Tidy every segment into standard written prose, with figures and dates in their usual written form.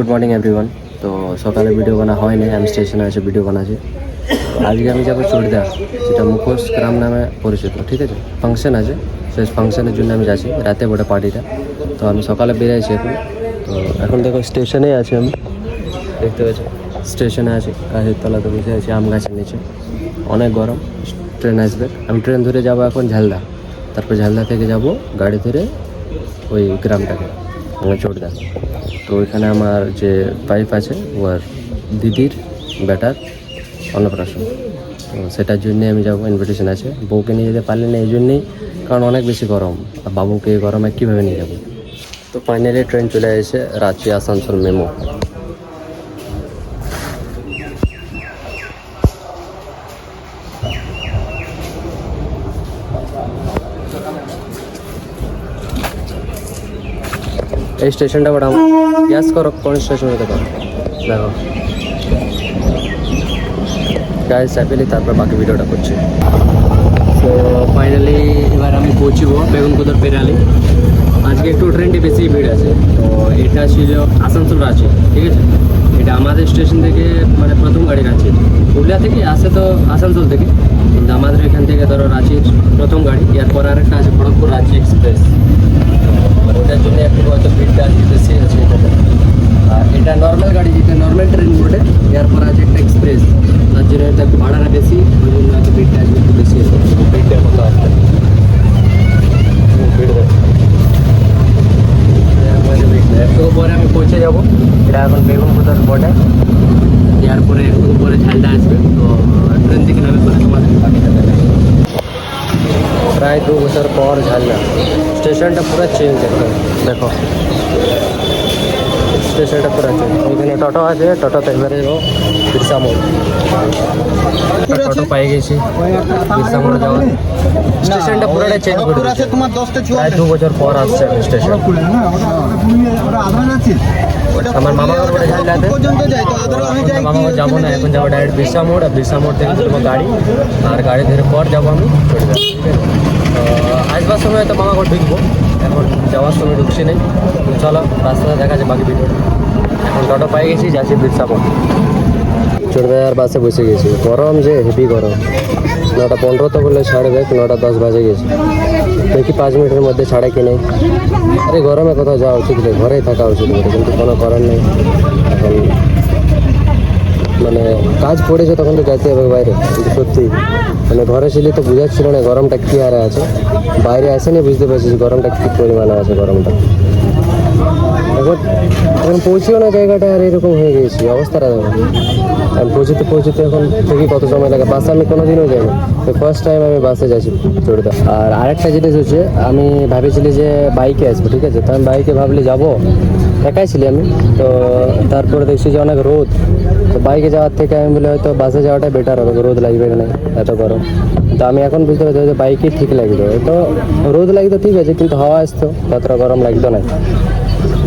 Good morning everyone. তো সকালে video বানা হয় নাই, আমি স্টেশনে এসে ভিডিও বানাচ্ছি। আজকে আমি যাবো চড়দা, যেটা মুখোশ গ্রাম নামে পরিচিত। ঠিক আছে, ফাংশন আছে, সেই ফাংশনের জন্য আমি যাচ্ছি। রাতে বটে পার্টিটা, তো আমি সকালে বেরিয়েছি এখন। তো এখন দেখো স্টেশনেই আছি আমি, দেখতে পাচ্ছি স্টেশনে আছি, গাছের তলাতে বসে আছি আম গাছের নিচে। অনেক গরম, ট্রেন আসবে। আমি ট্রেন ধরে যাবো এখন ঝালদা, তারপর ঝালদা থেকে যাব গাড়ি ধরে ওই গ্রামটাকে, আমার চড়দা। তো ওইখানে আমার যে ওয়াইফ আছে, ওর দিদির বেটার অন্নপ্রাশন, তো সেটার জন্যে আমি যাবো। ইনভিটেশন আছে, বউকে নিয়ে যেতে পারলে না এই জন্যেই, কারণ অনেক বেশি গরম, আর বাবুকে এই গরমে কীভাবে নিয়ে যাবো। তো ফাইনালি ট্রেন চলে এসেছে, রাঁচি আসানসোল মেমো। এই স্টেশনটা বড় গ্যাস করো, কোন স্টেশন হতে পারো দেখো গাড়ি চাপিয়ে তারপর বাকি ভিডিওটা করছি। তো ফাইনালি এবার আমি পৌঁছবো বেগুনকুদর পেরালি। আজকে একটু ট্রেনটি বেশি ভিড় আছে। তো এটা ছিল আসানসোল রাঁচি, ঠিক আছে। এটা আমাদের স্টেশন থেকে মানে প্রথম গাড়ি রাঁচি, পুরুলিয়া থেকে আসে তো আসানসোল থেকে, কিন্তু আমাদের এখান থেকে ধরো রাঁচির প্রথম গাড়ি। এরপর আরেকটা আছে খড়গপুর রাঁচি এক্সপ্রেস, ওটার জন্য একটু হয়তো ভিড়টা আজকে বেশি আছে এটাতে। আর এটা নর্মাল গাড়ি, যেটা নর্মাল ট্রেন মোডে, এরপর আছে একটা এক্সপ্রেস, তার জন্য এটা ভাড়াটা বেশি, ওই জন্য হয়তো ভিড়টা আজকে একটু বেশি আছে, ভিড়টার মতো আসবে ভিড় দেবে। একটু পরে আমি পৌঁছে যাবো। এটা এখন বেগুনকুদার বর্ডার, এরপরে একটু পরে ঝালদা আসবে। তো ট্রেন থেকে নামে পরে তোমাদের বাকিটা দেবে। প্রায় 2 বছর পর ঝালদা স্টেশনটা পুরো চেঞ্জ একদম, দেখো স্টেশনটা পুরো চেঞ্জ। ওইখানে টোটো আছে, টোটোতে এবারে বিরসা মোড়, টোটো পাই গেছি বিরসা মোড়ে যাওয়ার। স্টেশনটা পুরোটা চেঞ্জ করে দিয়েছে, প্রায় 2 বছর পর আসছে স্টেশন। আমার মামা ঘর বলে ঝালদাতে, মামা ঘর যাবো না, এখন যাবো ডাইরেক্ট বিরসা মোড়। আর বিরসা মোড় থেকে যাবো গাড়ি, আর গাড়ি ধরে পর যাবো আমি চড়দা। আসবার সময় হয়তো মামা ঘর ঢুকবো, এখন যাওয়ার সময় ঢুকছি নেই। চলো রাস্তাতে দেখা যায় বাকি ভিডিওটা। এখন টোটো পাই গেছি, যাচ্ছি বিরসা মোড়। চড়দার বাসে বসে গেছি, গরম যে হেভি গরম। 9:15 তো বলে ছাড়বে, 9:10 বাজে গেছি। দেখি 5 মিনিটের মধ্যে ছাড়ে কি নেই। আরে গরমে কোথাও যাওয়া উচিত নেই, ঘরেই থাকা উচিত নেই, কিন্তু কোনো করার নেই। এখন মানে কাজ পড়েছে, তখন তো যেতে হবে বাইরে। কিন্তু সত্যি মানে ঘরে ছিলি তো বুঝাচ্ছিল না গরমটা কী হারে আছে। বাইরে আসেনি বুঝতে পারছি গরমটা কী পরিমাণে আছে গরমটা। এখন পৌঁছেও না জায়গাটা, আর এরকম হয়ে গেছি অবস্থাটা। আমি পৌঁছতে এখন দেখি কত সময় লাগে। বাসে আমি কোনোদিনও যাই না, তো ফার্স্ট টাইম আমি বাসে যাচ্ছি চড়দা। আর আরেকটা জিনিস হচ্ছে, আমি ভাবেছিলি যে বাইকে আসবো, ঠিক আছে। তো আমি বাইকে ভাবলি যাবো, একাই ছিলি আমি। তো তারপরে দেখছি যে অনেক রোদ, তো বাইকে যাওয়ার থেকে আমি বলে হয়তো বাসে যাওয়াটাই বেটার হবে, রোদ লাগবে না এত গরম। তো আমি এখন বুঝতে পারছি যে বাইকেই ঠিক লাগতো। তো রোদ লাগতো ঠিক আছে, কিন্তু হাওয়া আসতো, অতটা গরম লাগতো না।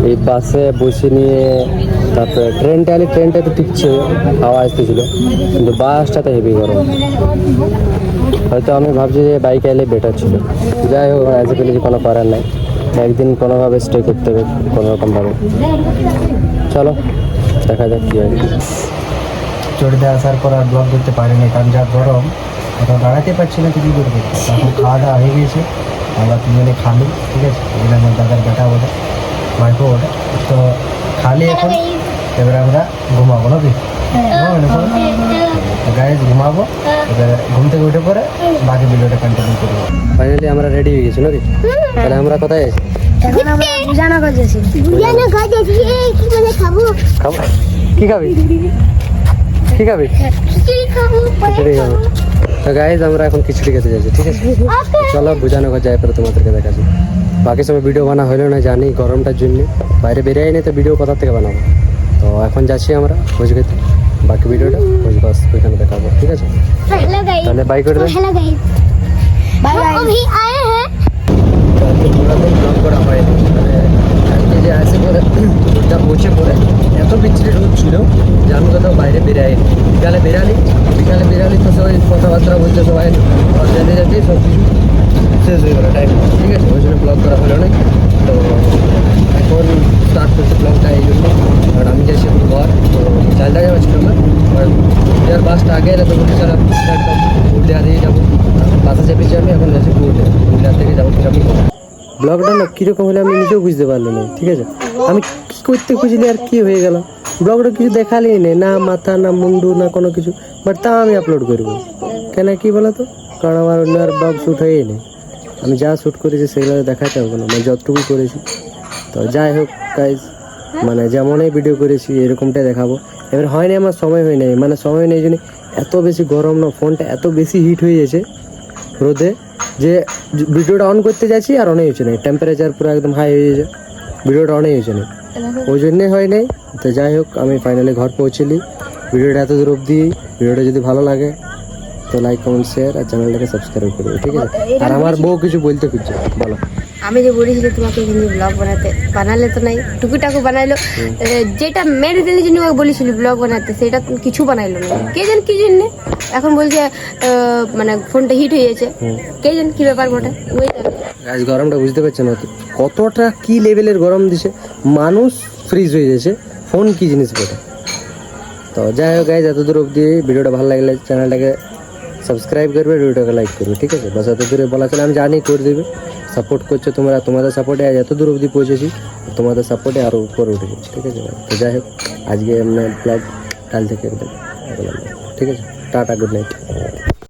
এই বাসে বসে নিয়ে তারপরে ট্রেনটা তো ঠিক ছিল, হাওয়া আসতেছিল, কিন্তু বাসটাতে হেভি গরম। হয়তো আমি ভাবছি যে বাইকে এলে বেটার ছিল। যাই হোক, এসে ফেলেছি, কোনো করার নাই। একদিন কোনোভাবে স্টে করতে হবে কোনোরকমভাবে। চলো দেখা যাক কী হয়। চড়তে আসার পর আর ব্লগ করতে পারিনি, কারণ যা গরম, কোথাও দাঁড়াতে পারছি না, তো কী করবো। এখন খাওয়া দাওয়া হয়ে গিয়েছে, আমরা 3জনে খালি, ঠিক আছে। এখানে আমার দাদার বেটা ওটা, ওয়াইফও ওটা। তো খালি এখন এবারে আমরা ঘুমাবো নাকি? গাইজ ঘুমাবো, এবারে ঘুম থেকে উঠে পরে বাকি ভিডিওটা কন্টিনিউ করবো। ফাইনালি আমরা রেডি হয়ে গেছি নাকি? তাহলে আমরা কোথায় আছি? এখন আমরা বুঝানগর যাচ্ছি। খাবো, কি খাবি? কি খাবি? খিচুড়ি খাবো। তো গাইজ আমরা এখন খিচুড়ি খেতে যাচ্ছি, ঠিক আছে। চলো বুঝানগর যাই, পরে তোমাদেরকে দেখাচ্ছি। বাকি সময় ভিডিও বানা হলেও না, জানি গরমটার জন্য বাইরে বেরিয়ে নেই, তো ভিডিও কোথা থেকে বানাবো। তো এখন যাচ্ছি আমরা ভোজ খেতে, বাকি ভিডিওটা ভোজ বাস ওইখানে দেখাবো, ঠিক আছে। তাহলে বাই করে দেন। ব্লগ করা হয়নি, মানে আজকে যে আসে পরে যা পৌঁছে পরে এত বিচ্ছিরি রোদ ছিল যে আমি কোথাও বাইরে বেরাইনি। বিকালে বেরালি তো সবাই কথাবার্তা বলছে, সবাই যেতে সব কিছু শেষ হয়ে গেলো টাইম, ঠিক আছে। ওই জন্য ব্লগ করা হলো না। তো এখন স্টার্ট করছি ব্লগটা এই জন্য, কারণ আমি যাচ্ছি এখন ঘর, তো চালটা যাওয়া ছিল না, আর পুরুলিয়ার বাসটা আগে এলে তো বলতে চালাম একদম পুরুলিয়া দিয়ে যাবো, বাসে চেপেছি আমি, এখন যাচ্ছি পুরুলিয়া থেকে যাবো ফির আমি। ব্লগটা না কীরকম হলে আমি নিজেও বুঝতে পারলাম না, ঠিক আছে, আমি কী করতে খুঁজলি আর কি হয়ে গেল, ব্লগটা কিছু দেখালি নেই, না মাথা না মুন্ডু না কোনো কিছু, বাট তাও আমি আপলোড করবো কেন, কি বলো তো, কারণ আমার অন্য আর ব্লগ শ্যুট হয়েই নেই, আমি যা শ্যুট করেছি সেগুলো দেখাতে হবে না, মানে যতটুকু করেছি। তো যাই হোক গাইজ, মানে যেমনই ভিডিও করেছি এরকমটাই দেখাবো। এবার হয়নি, আমার সময় হয় নাই, মানে সময় নেই জন্য এত বেশি গরম না, ফোনটা এত বেশি হিট হয়ে গেছে রোদে, যে ভিডিওটা অন করতে যাচ্ছি আর অনেক হচ্ছে না, টেম্পারেচার পুরো একদম হাই হয়ে গেছে, ভিডিওটা অনেক হচ্ছে না, ওই জন্যে হয় নাই। তো যাই হোক, আমি ফাইনালি ঘর পৌঁছলি, ভিডিওটা এত দূর অবধি, ভিডিওটা যদি ভালো লাগে তো লাইক কমেন্ট শেয়ার আর চ্যানেলটাকে সাবস্ক্রাইব করবে, ঠিক আছে। আর আমার বউ কিছু বলতে খুঁজছে, বলো। আমি যে বলেছিলাম তোমাকে হিন্দি ব্লগ বানালে তো নাই, টুকুটাকু বানাইলো, যেটা মেন রিজনের জন্য ওকে বলেছিল ব্লগ বানাতে, সেটা কিছু বানাইলো না, কে জান কি জন্য, এখন বলছে মানে ফোনটা হিট হয়ে গেছে, কে জান কি ব্যাপার বটে, ওই জানে। আজ গরমটা বুঝতে পারছে না তো, কতটা কি লেভেলের গরম দিছে, মানুষ ফ্রিজ হয়ে যাচ্ছে, ফোন কি জিনিস বটে। তো যাই হোক গাইজ, এত দূর অবধি ভিডিওটা ভালো লাগলে চ্যানেলটাকে সাবস্ক্রাইব করবে, ভিডিওটাকে লাইক করবে, ঠিক আছে, বাস এত দূরে বলা চলে, আমি জানি করে দেবে, সাপোর্ট করছো তোমরা, তোমাদের সাপোর্টে আজ এত দূর অবধি পৌঁছেছি, তোমাদের সাপোর্টে আরও উপরে উঠে গেছি, ঠিক আছে। তো যাই হোক, আজকে আমরা ব্লগ কাল থেকে একদম, ঠিক আছে, টাটা, গুড নাইট।